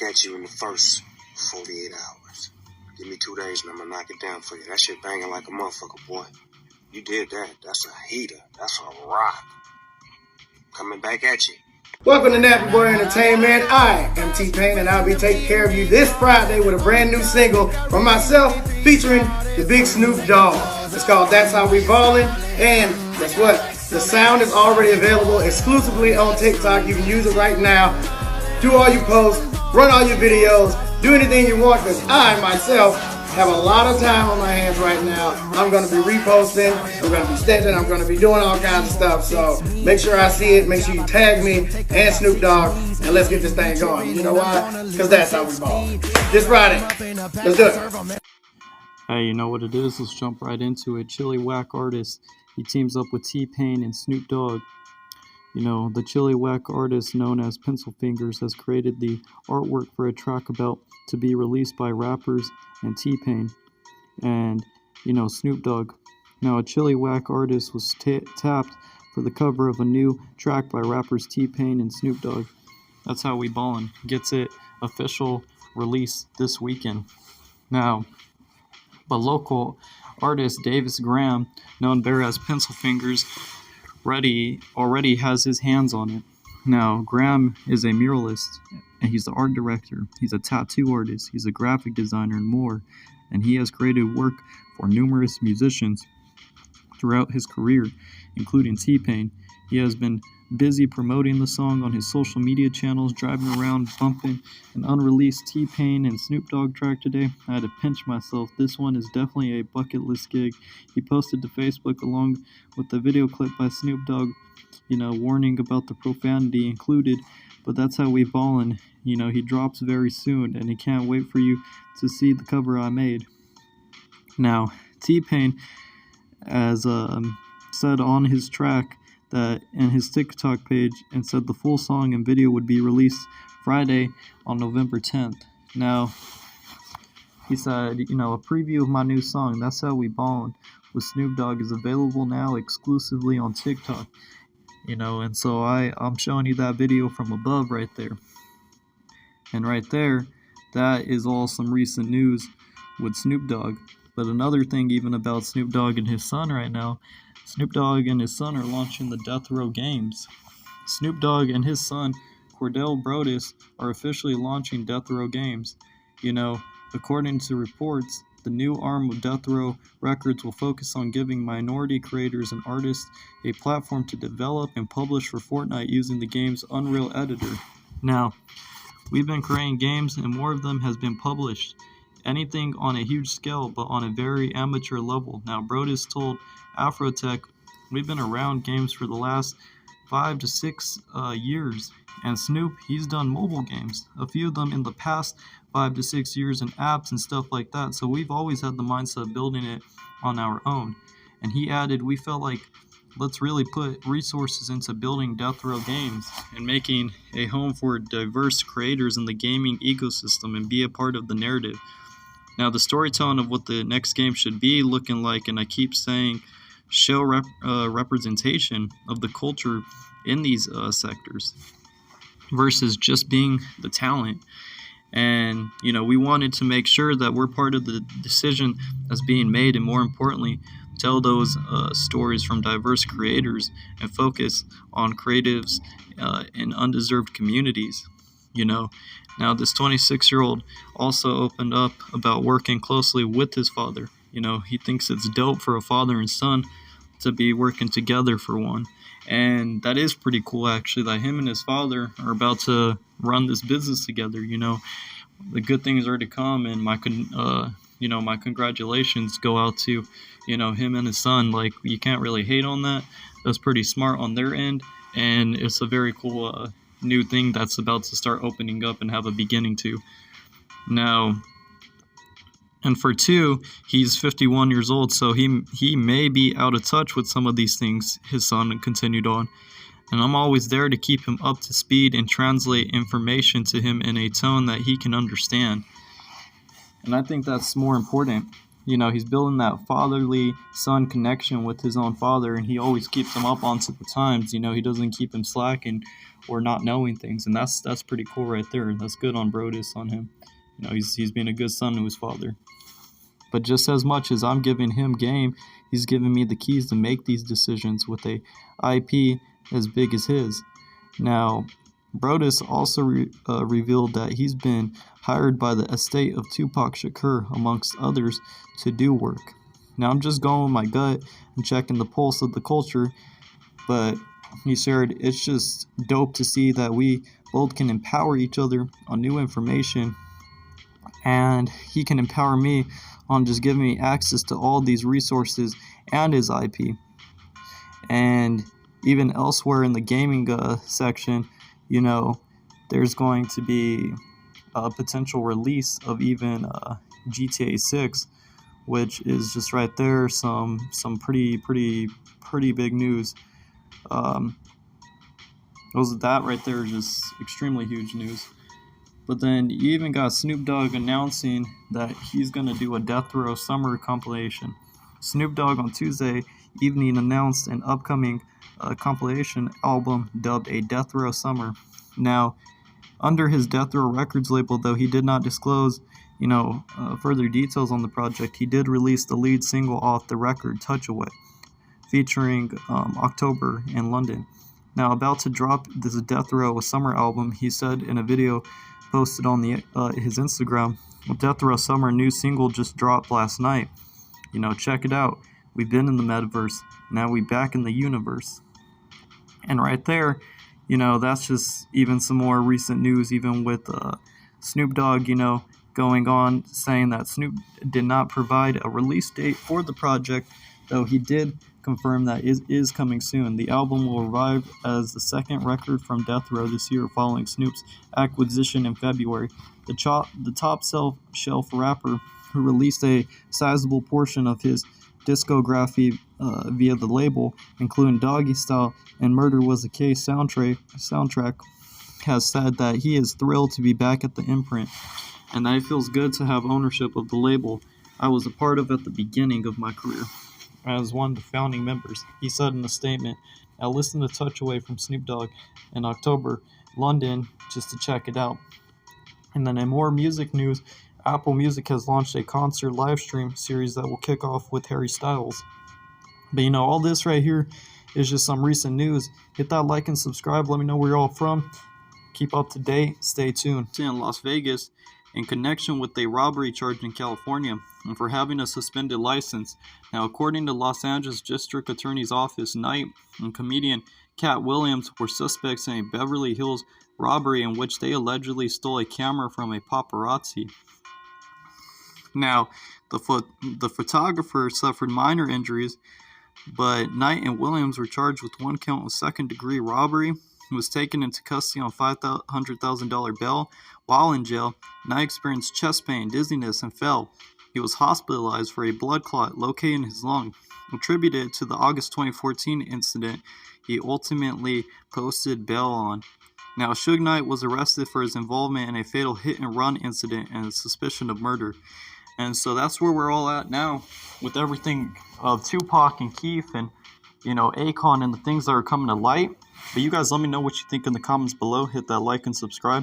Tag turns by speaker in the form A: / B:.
A: at you in the first 48 hours. Give me 2 days and I'm gonna knock it down for you. That shit banging like a motherfucker, boy. You did that. That's a heater. That's a rock. Coming back at you.
B: Welcome to Nappy Boy Entertainment. I am T-Pain and I'll be taking care of you this Friday with a brand new single from myself featuring the big Snoop Dogg. It's called That's How We Ballin', and guess what? The sound is already available exclusively on TikTok. You can use it right now. Do all your posts, run all your videos, do anything you want, because I myself have a lot of time on my hands right now. I'm going to be reposting, I'm going to be stitching, I'm going to be doing all kinds of stuff. So make sure I see it, make sure you tag me and Snoop Dogg, and let's get this thing going. You know why? Because that's how we ball. This Friday, let's do it.
C: Hey, you know what it is? Let's jump right into it. Chilliwack artist. He teams up with T-Pain and Snoop Dogg. You know, the Chilliwack artist known as Pencil Fingers has created the artwork for a track about to be released by rappers and T-Pain and, you know, Snoop Dogg. Now, a Chilliwack artist was tapped for the cover of a new track by rappers T-Pain and Snoop Dogg. That's How We Ballin' gets it official release this weekend. Now, but local artist Davis Graham, known better as Pencil Fingers, already has his hands on it. Now, Graham is a muralist, and he's the art director. He's a tattoo artist. He's a graphic designer and more. And he has created work for numerous musicians throughout his career, including T-Pain. He has been busy promoting the song on his social media channels, driving around bumping an unreleased T-Pain and Snoop Dogg track today. I had to pinch myself. This one is definitely a bucket list gig. He posted to Facebook along with the video clip by Snoop Dogg, you know, warning about the profanity included. But that's how we ballin'. You know, he drops very soon, and he can't wait for you to see the cover I made. Now, T-Pain has said on his track that in his TikTok page and said the full song and video would be released Friday on November 10th. Now, he said, you know, a preview of my new song, That's How We Ballin' with Snoop Dogg, is available now exclusively on TikTok. You know, and so I'm showing you that video from above right there. And right there, that is all some recent news with Snoop Dogg. But another thing even about Snoop Dogg and his son right now, Snoop Dogg and his son are launching the Death Row games. Snoop Dogg and his son, Cordell Brodus, are officially launching Death Row games. You know, according to reports, the new arm of Death Row Records will focus on giving minority creators and artists a platform to develop and publish for Fortnite using the game's Unreal editor. Now, we've been creating games and more of them has been published. Anything on a huge scale, but on a very amateur level. Now, Brodus told Afrotech, we've been around games for the last 5 to 6 years. And Snoop, he's done mobile games, a few of them in the past 5 to 6 years, and apps and stuff like that. So we've always had the mindset of building it on our own. And he added, we felt like let's really put resources into building Death Row games and making a home for diverse creators in the gaming ecosystem and be a part of the narrative. Now, the storytelling of what the next game should be looking like, and I keep saying, show representation of the culture in these sectors versus just being the talent. And, you know, we wanted to make sure that we're part of the decision that's being made, and more importantly, tell those stories from diverse creators and focus on creatives in undeserved communities, you know. Now, this 26-year-old also opened up about working closely with his father. You know, he thinks it's dope for a father and son to be working together for one. And that is pretty cool, actually, that him and his father are about to run this business together. You know, the good things are to come, and my congratulations go out to, you know, him and his son. Like, you can't really hate on that. That's pretty smart on their end, and it's a very cool new thing that's about to start opening up and have a beginning to. Now, and for two, he's 51 years old, so he may be out of touch with some of these things, his son continued on. And I'm always there to keep him up to speed and translate information to him in a tone that he can understand. And I think that's more important he's building that fatherly son connection with his own father, and he always keeps him up onto the times. He doesn't keep him slacking or not knowing things, and that's pretty cool right there. That's good on Brodus, on him. He's being a good son to his father. But just as much as I'm giving him game, he's giving me the keys to make these decisions with a IP as big as his. Now, Brodus also revealed that he's been hired by the estate of Tupac Shakur, amongst others, to do work. Now, I'm just going with my gut and checking the pulse of the culture, but he shared it's just dope to see that we both can empower each other on new information, and he can empower me on just giving me access to all these resources and his IP. And even elsewhere in the gaming section, there's going to be a potential release of even GTA 6, which is just right there some pretty big news. That right there is just extremely huge news. But then you even got Snoop Dogg announcing that he's going to do a Death Row Summer compilation. Snoop Dogg on Tuesday evening announced an upcoming compilation album dubbed a Death Row Summer. Now, under his Death Row Records label, though he did not disclose, further details on the project, he did release the lead single off the record, Touch Away, featuring October in London. Now, about to drop this Death Row Summer album, he said in a video posted on his Instagram, Death Row Summer new single just dropped last night. Check it out. We've been in the metaverse. Now we back in the universe. And right there, that's just even some more recent news, even with Snoop Dogg, going on saying that Snoop did not provide a release date for the project, though he did confirm that it is coming soon. The album will arrive as the second record from Death Row this year, following Snoop's acquisition in February. The top shelf rapper, who released a sizable portion of his discography via the label, including Doggy Style and Murder Was the Case soundtrack, has said that he is thrilled to be back at the imprint, and that it feels good to have ownership of the label I was a part of at the beginning of my career. As one of the founding members, he said in a statement, "Now listen to Touch Away from Snoop Dogg in October, London, just to check it out." And then in more music news, Apple Music has launched a concert live stream series that will kick off with Harry Styles. But all this right here is just some recent news. Hit that like and subscribe. Let me know where you're all from. Keep up to date. Stay tuned. In Las Vegas, in connection with a robbery charge in California, and for having a suspended license. Now, according to Los Angeles District Attorney's Office, Knight and comedian Cat Williams were suspects in a Beverly Hills robbery in which they allegedly stole a camera from a paparazzi. Now, the photographer suffered minor injuries, but Knight and Williams were charged with one count of second-degree robbery and was taken into custody on $500,000 bail. While in jail, Knight experienced chest pain, dizziness, and fell. He was hospitalized for a blood clot located in his lung. Attributed to the August 2014 incident, he ultimately posted bail on. Now, Suge Knight was arrested for his involvement in a fatal hit-and-run incident and suspicion of murder. And so that's where we're all at now with everything of Tupac and Keith and, Akon and the things that are coming to light. But you guys let me know what you think in the comments below. Hit that like and subscribe.